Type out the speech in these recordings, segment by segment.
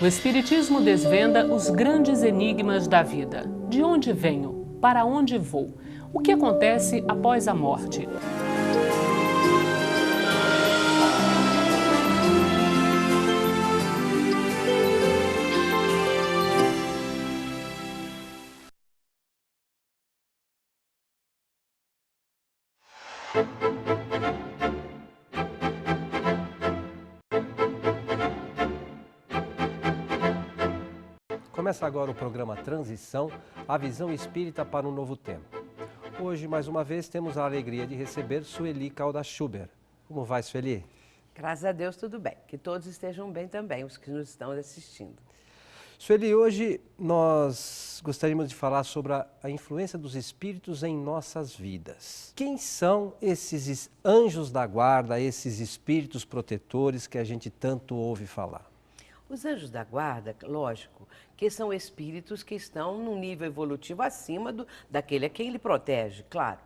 O Espiritismo desvenda os grandes enigmas da vida. De onde venho? Para onde vou? O que acontece após a morte? Começa agora o programa Transição, a visão espírita para um novo tempo. Hoje, mais uma vez, temos a alegria de receber Sueli Caldas-Schubert. Como vai, Sueli? Graças a Deus, tudo bem. Que todos estejam bem também, os que nos estão assistindo. Sueli, hoje nós gostaríamos de falar sobre a influência dos espíritos em nossas vidas. Quem são esses anjos da guarda, esses espíritos protetores que a gente tanto ouve falar? Os anjos da guarda, lógico, que são espíritos que estão num nível evolutivo acima daquele a quem ele protege, claro.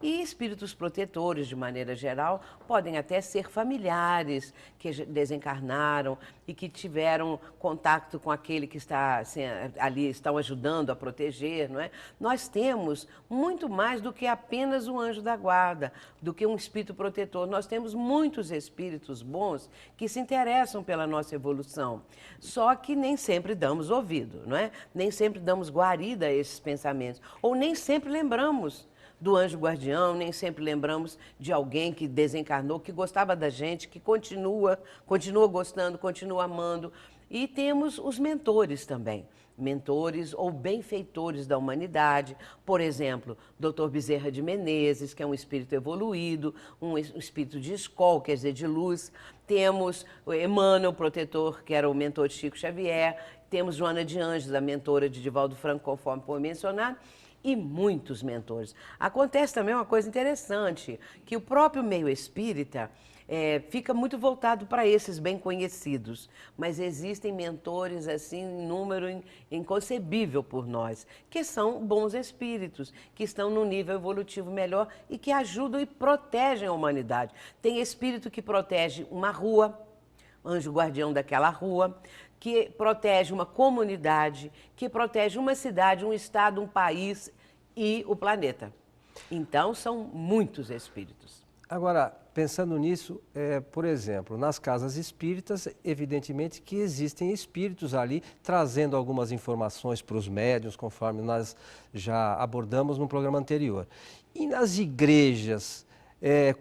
E espíritos protetores, de maneira geral, podem até ser familiares que desencarnaram e que tiveram contato com aquele que está assim, ali, estão ajudando a proteger, não é? Nós temos muito mais do que apenas um anjo da guarda, do que um espírito protetor. Nós temos muitos espíritos bons que se interessam pela nossa evolução. Só que nem sempre damos ouvido, não é? Nem sempre damos guarida a esses pensamentos, ou nem sempre lembramos do anjo guardião, nem sempre lembramos de alguém que desencarnou, que gostava da gente, que continua gostando, continua amando. E temos os mentores também, mentores ou benfeitores da humanidade. Por exemplo, Dr. Bezerra de Menezes, que é um espírito evoluído, um espírito de escola, quer dizer, de luz. Temos o Emmanuel, protetor, que era o mentor de Chico Xavier. Temos Joana de Anjos, a mentora de Divaldo Franco, conforme foi mencionado. E muitos mentores. Acontece também uma coisa interessante, que o próprio meio espírita fica muito voltado para esses bem conhecidos, mas existem mentores assim em número inconcebível por nós, que são bons espíritos, que estão num nível evolutivo melhor e que ajudam e protegem a humanidade. Tem espírito que protege uma rua, anjo guardião daquela rua, que protege uma comunidade, que protege uma cidade, um estado, um país e o planeta. Então, são muitos espíritos. Agora, pensando nisso, por exemplo, nas casas espíritas, evidentemente que existem espíritos ali trazendo algumas informações para os médiuns, conforme nós já abordamos no programa anterior. E nas igrejas,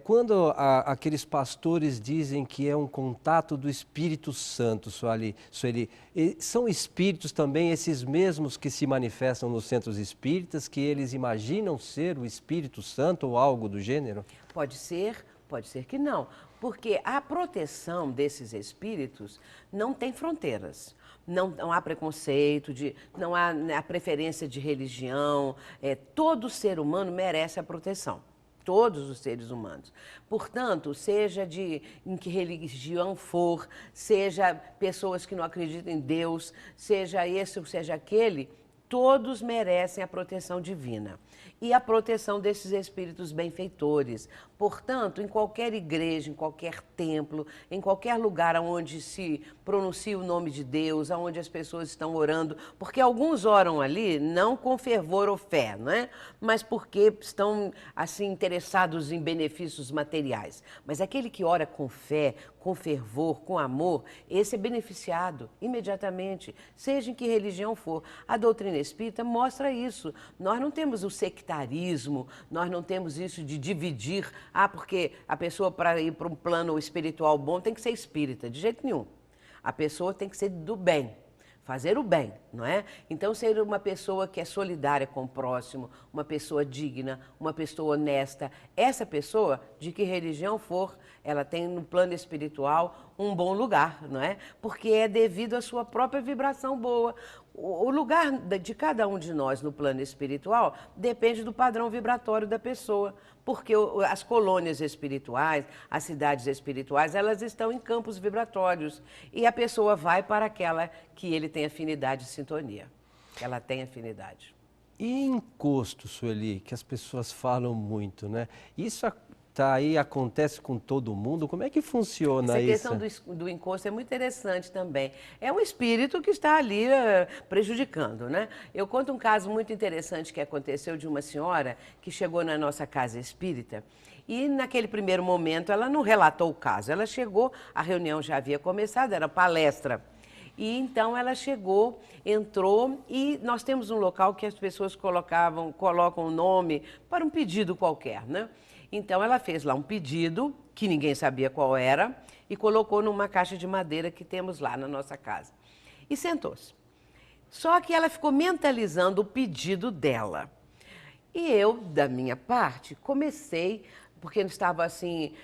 quando aqueles pastores dizem que é um contato do Espírito Santo, Sueli, são espíritos também esses mesmos que se manifestam nos centros espíritas, que eles imaginam ser o Espírito Santo ou algo do gênero? Pode ser que não, porque a proteção desses espíritos não tem fronteiras. Não há preconceito, não há a preferência de religião, todo ser humano merece a proteção. Todos os seres humanos. Portanto, seja em que religião for, seja pessoas que não acreditam em Deus, seja esse ou seja aquele, todos merecem a proteção divina e a proteção desses espíritos benfeitores. Portanto, em qualquer igreja, em qualquer templo, em qualquer lugar onde se pronuncia o nome de Deus, onde as pessoas estão orando, porque alguns oram ali não com fervor ou fé, não é? Mas porque estão assim interessados em benefícios materiais. Mas aquele que ora com fé, com fervor, com amor, esse é beneficiado imediatamente, seja em que religião for. A doutrina espírita mostra isso. Nós não temos o sectarismo, nós não temos isso de dividir, porque a pessoa para ir para um plano espiritual bom tem que ser espírita, de jeito nenhum. A pessoa tem que ser do bem, fazer o bem, não é? Então, ser uma pessoa que é solidária com o próximo, uma pessoa digna, uma pessoa honesta, essa pessoa, de que religião for, ela tem no plano espiritual um bom lugar, não é? Porque é devido à sua própria vibração boa. O lugar de cada um de nós no plano espiritual depende do padrão vibratório da pessoa, porque as colônias espirituais, as cidades espirituais, elas estão em campos vibratórios e a pessoa vai para aquela que ele tem afinidade e sintonia, que ela tem afinidade. E encosto, Sueli, que as pessoas falam muito, né? Isso tá aí, acontece com todo mundo? Como é que funciona Essa isso? questão do encosto é muito interessante também. É um espírito que está ali prejudicando, né? Eu conto um caso muito interessante que aconteceu de uma senhora que chegou na nossa casa espírita e naquele primeiro momento ela não relatou o caso. Ela chegou, a reunião já havia começado, era palestra. E então ela chegou, entrou e nós temos um local que as pessoas colocam o nome para um pedido qualquer, né? Então ela fez lá um pedido, que ninguém sabia qual era, e colocou numa caixa de madeira que temos lá na nossa casa. E sentou-se. Só que ela ficou mentalizando o pedido dela. E eu, da minha parte, comecei, porque estava assim,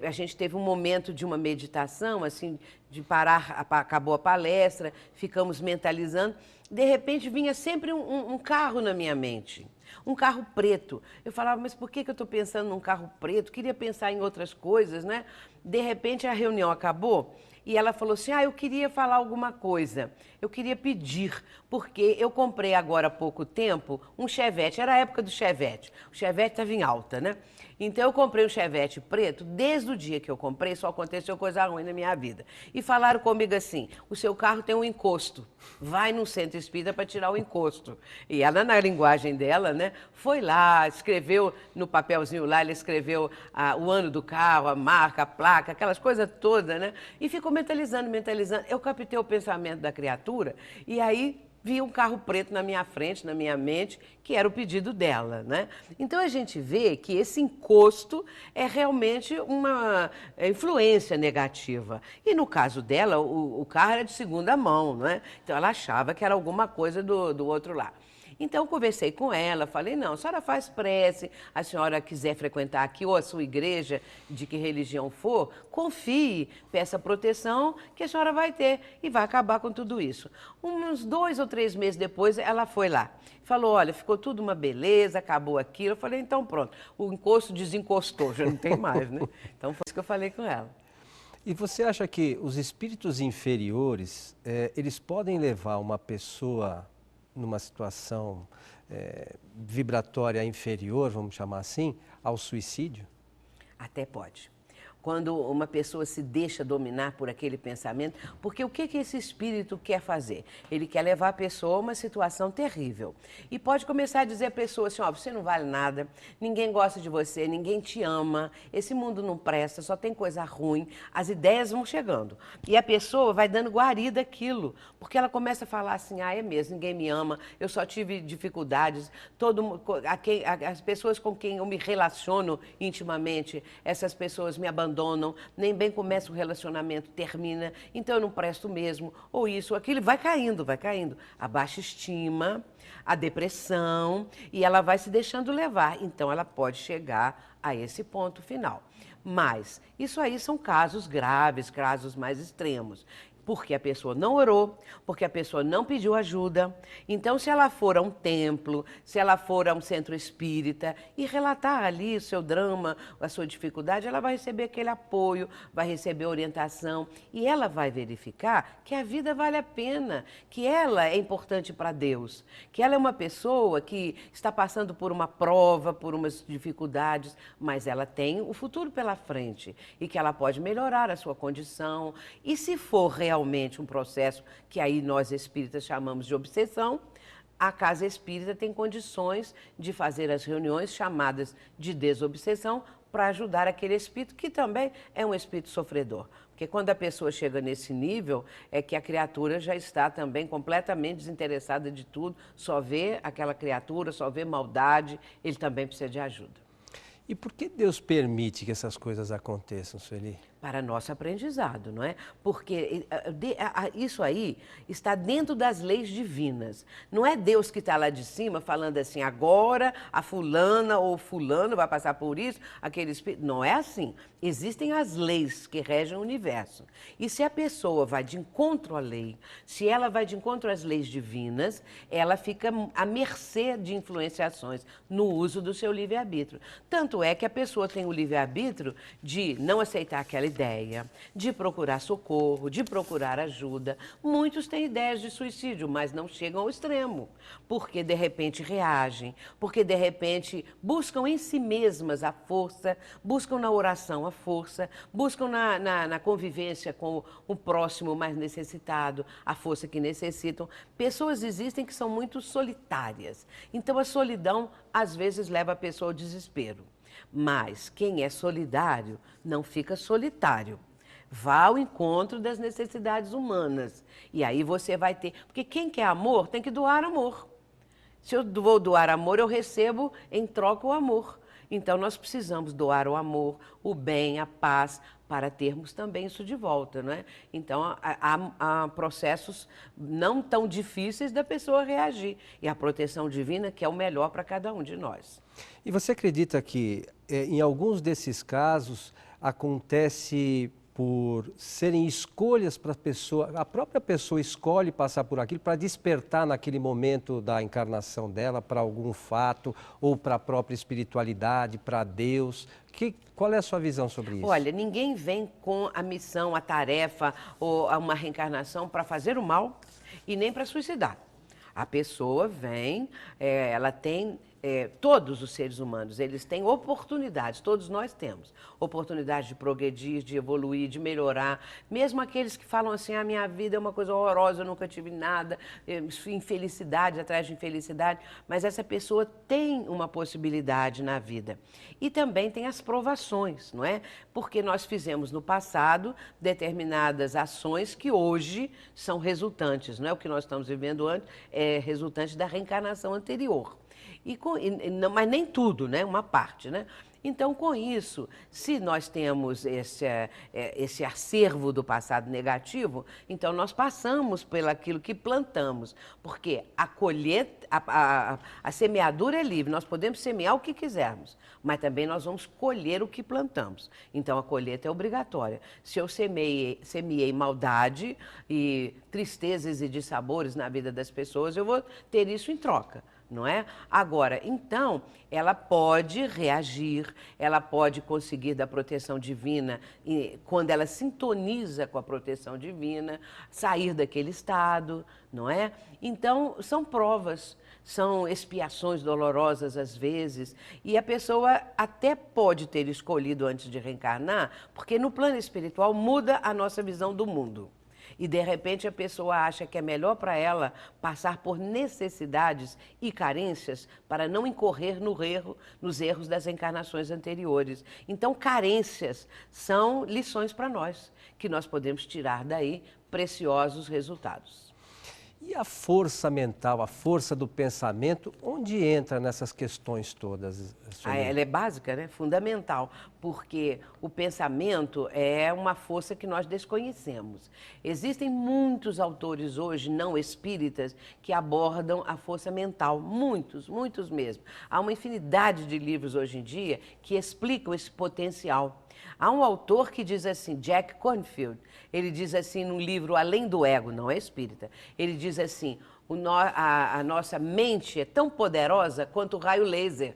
a gente teve um momento de uma meditação, assim, de parar, acabou a palestra, ficamos mentalizando. De repente vinha sempre um carro na minha mente. Um carro preto. Eu falava, mas por que eu estou pensando num carro preto? Queria pensar em outras coisas, né? De repente a reunião acabou e ela falou assim, eu queria falar alguma coisa. Eu queria pedir, porque eu comprei agora há pouco tempo um Chevette. Era a época do Chevette. O Chevette estava em alta, né? Então eu comprei um Chevette preto. Desde o dia que eu comprei, só aconteceu coisa ruim na minha vida. E falaram comigo assim, o seu carro tem um encosto. Vai num centro espírita para tirar o encosto. E ela, na linguagem dela, né, foi lá, escreveu no papelzinho lá, ela escreveu o ano do carro, a marca, a placa, aquelas coisas todas, né? E ficou mentalizando. Eu captei o pensamento da criatura e aí vi um carro preto na minha frente, na minha mente, que era o pedido dela, né? Então a gente vê que esse encosto é realmente uma influência negativa. E no caso dela, o carro era de segunda mão, né? Então ela achava que era alguma coisa do outro lado. Então, eu conversei com ela, falei, não, a senhora faz prece, a senhora quiser frequentar aqui ou a sua igreja, de que religião for, confie, peça proteção que a senhora vai ter e vai acabar com tudo isso. Uns 2 ou 3 meses depois, ela foi lá. Falou, olha, ficou tudo uma beleza, acabou aquilo. Eu falei, então pronto, o encosto desencostou, já não tem mais, né? Então, foi isso que eu falei com ela. E você acha que os espíritos inferiores, eles podem levar uma pessoa numa situação vibratória inferior, vamos chamar assim, ao suicídio? Até pode. Quando uma pessoa se deixa dominar por aquele pensamento, porque o que esse espírito quer fazer? Ele quer levar a pessoa a uma situação terrível. E pode começar a dizer à pessoa assim, você não vale nada, ninguém gosta de você, ninguém te ama, esse mundo não presta, só tem coisa ruim, as ideias vão chegando. E a pessoa vai dando guarida àquilo, porque ela começa a falar assim, é mesmo, ninguém me ama, eu só tive dificuldades, as pessoas com quem eu me relaciono intimamente, essas pessoas me abandonam, nem bem começa o relacionamento, termina, então eu não presto mesmo, ou isso, ou aquilo, vai caindo. A baixa estima, a depressão, e ela vai se deixando levar, então ela pode chegar a esse ponto final. Mas isso aí são casos graves, casos mais extremos. Porque a pessoa não orou, porque a pessoa não pediu ajuda. Então, se ela for a um templo, se ela for a um centro espírita e relatar ali o seu drama, a sua dificuldade, ela vai receber aquele apoio, vai receber orientação e ela vai verificar que a vida vale a pena, que ela é importante para Deus, que ela é uma pessoa que está passando por uma prova, por umas dificuldades, mas ela tem o futuro pela frente e que ela pode melhorar a sua condição. E se for realmente um processo que aí nós espíritas chamamos de obsessão, a casa espírita tem condições de fazer as reuniões chamadas de desobsessão para ajudar aquele espírito que também é um espírito sofredor. Porque quando a pessoa chega nesse nível, é que a criatura já está também completamente desinteressada de tudo, só vê aquela criatura, só vê maldade, ele também precisa de ajuda. E por que Deus permite que essas coisas aconteçam, Sueli? Para nosso aprendizado, não é? Porque isso aí está dentro das leis divinas. Não é Deus que está lá de cima falando assim, agora a fulana ou fulano vai passar por isso, aquele espírito. Não é assim. Existem as leis que regem o universo. E se a pessoa vai de encontro à lei, se ela vai de encontro às leis divinas, ela fica à mercê de influenciações no uso do seu livre-arbítrio. Tanto é que a pessoa tem o livre-arbítrio de não aceitar aquela ideia, de procurar socorro, de procurar ajuda. Muitos têm ideias de suicídio, mas não chegam ao extremo, porque de repente reagem, porque de repente buscam em si mesmas a força, buscam na oração a força, buscam na convivência com o próximo mais necessitado, a força que necessitam. Pessoas existem que são muito solitárias, então a solidão às vezes leva a pessoa ao desespero. Mas quem é solidário não fica solitário. Vá ao encontro das necessidades humanas. E aí você vai ter... Porque quem quer amor tem que doar amor. Se eu vou doar amor, eu recebo em troca o amor. Então nós precisamos doar o amor, o bem, a paz, para termos também isso de volta, não é? Então há processos não tão difíceis da pessoa reagir. E a proteção divina que é o melhor para cada um de nós. E você acredita que em alguns desses casos acontece por serem escolhas para a pessoa, a própria pessoa escolhe passar por aquilo para despertar naquele momento da encarnação dela para algum fato ou para a própria espiritualidade, para Deus? Qual é a sua visão sobre isso? Olha, ninguém vem com a missão, a tarefa ou uma reencarnação para fazer o mal e nem para suicidar. A pessoa vem, ela tem... todos os seres humanos, eles têm oportunidades, todos nós temos oportunidade de progredir, de evoluir, de melhorar, mesmo aqueles que falam assim, a minha vida é uma coisa horrorosa, eu nunca tive nada, infelicidade atrás de infelicidade, mas essa pessoa tem uma possibilidade na vida. E também tem as provações, não é? Porque nós fizemos no passado determinadas ações que hoje são resultantes, não é? O que nós estamos vivendo antes é resultante da reencarnação anterior. Mas nem tudo, né? Uma parte, né? Então, com isso, se nós temos esse acervo do passado negativo, então nós passamos pelaquilo que plantamos, porque a colheita, a semeadura é livre, nós podemos semear o que quisermos, mas também nós vamos colher o que plantamos. Então, a colheita é obrigatória. Se eu semeei maldade e tristezas e dissabores na vida das pessoas, eu vou ter isso em troca. Não é? Agora, então, ela pode reagir, ela pode conseguir da proteção divina, e, quando ela sintoniza com a proteção divina, sair daquele estado, não é? Então, são provas, são expiações dolorosas às vezes, e a pessoa até pode ter escolhido antes de reencarnar, porque no plano espiritual muda a nossa visão do mundo. E, de repente, a pessoa acha que é melhor para ela passar por necessidades e carências para não incorrer nos erros das encarnações anteriores. Então, carências são lições para nós, que nós podemos tirar daí preciosos resultados. E a força mental, a força do pensamento, onde entra nessas questões todas? Ela é básica, né? Fundamental, porque o pensamento é uma força que nós desconhecemos. Existem muitos autores hoje, não espíritas, que abordam a força mental, muitos, muitos mesmo. Há uma infinidade de livros hoje em dia que explicam esse potencial. Há um autor que diz assim, Jack Cornfield, ele diz assim no livro Além do Ego, não é espírita, ele diz assim, a nossa mente é tão poderosa quanto o raio laser.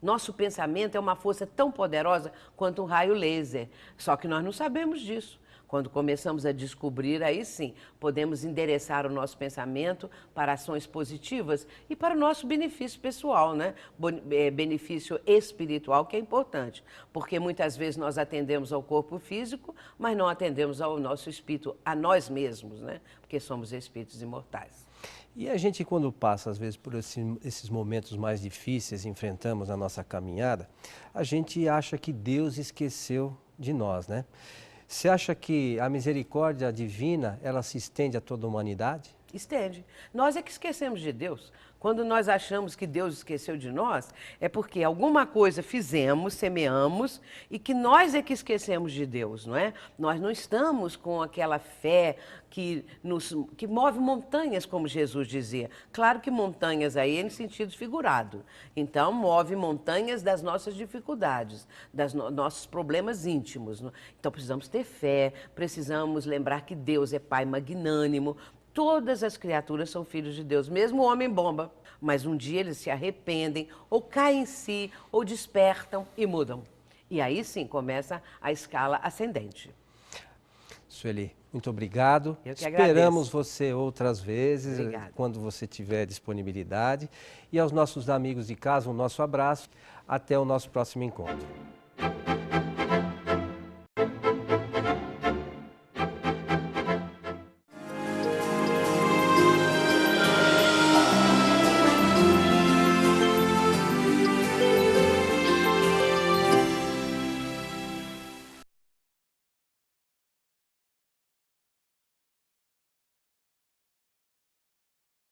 Nosso pensamento é uma força tão poderosa quanto um raio laser, só que nós não sabemos disso. Quando começamos a descobrir, aí sim, podemos endereçar o nosso pensamento para ações positivas e para o nosso benefício pessoal, né? Benefício espiritual, que é importante, porque muitas vezes nós atendemos ao corpo físico, mas não atendemos ao nosso espírito, a nós mesmos, né? Porque somos espíritos imortais. E a gente, quando passa, às vezes, por esses momentos mais difíceis, enfrentamos na nossa caminhada, a gente acha que Deus esqueceu de nós, né? Você acha que a misericórdia divina, ela se estende a toda a humanidade? Estende. Nós é que esquecemos de Deus. Quando nós achamos que Deus esqueceu de nós, é porque alguma coisa fizemos, semeamos, e que nós é que esquecemos de Deus, não é? Nós não estamos com aquela fé que move montanhas, como Jesus dizia. Claro que montanhas aí é em sentido figurado. Então, move montanhas das nossas dificuldades, nossos problemas íntimos. Não? Então, precisamos ter fé, precisamos lembrar que Deus é Pai magnânimo. Todas as criaturas são filhos de Deus, mesmo o homem-bomba. Mas um dia eles se arrependem, ou caem em si, ou despertam e mudam. E aí sim começa a escala ascendente. Sueli, muito obrigado. Eu que Esperamos agradeço. você outras vezes, Obrigada. quando você tiver disponibilidade. E aos nossos amigos de casa, um nosso abraço. Até o nosso próximo encontro.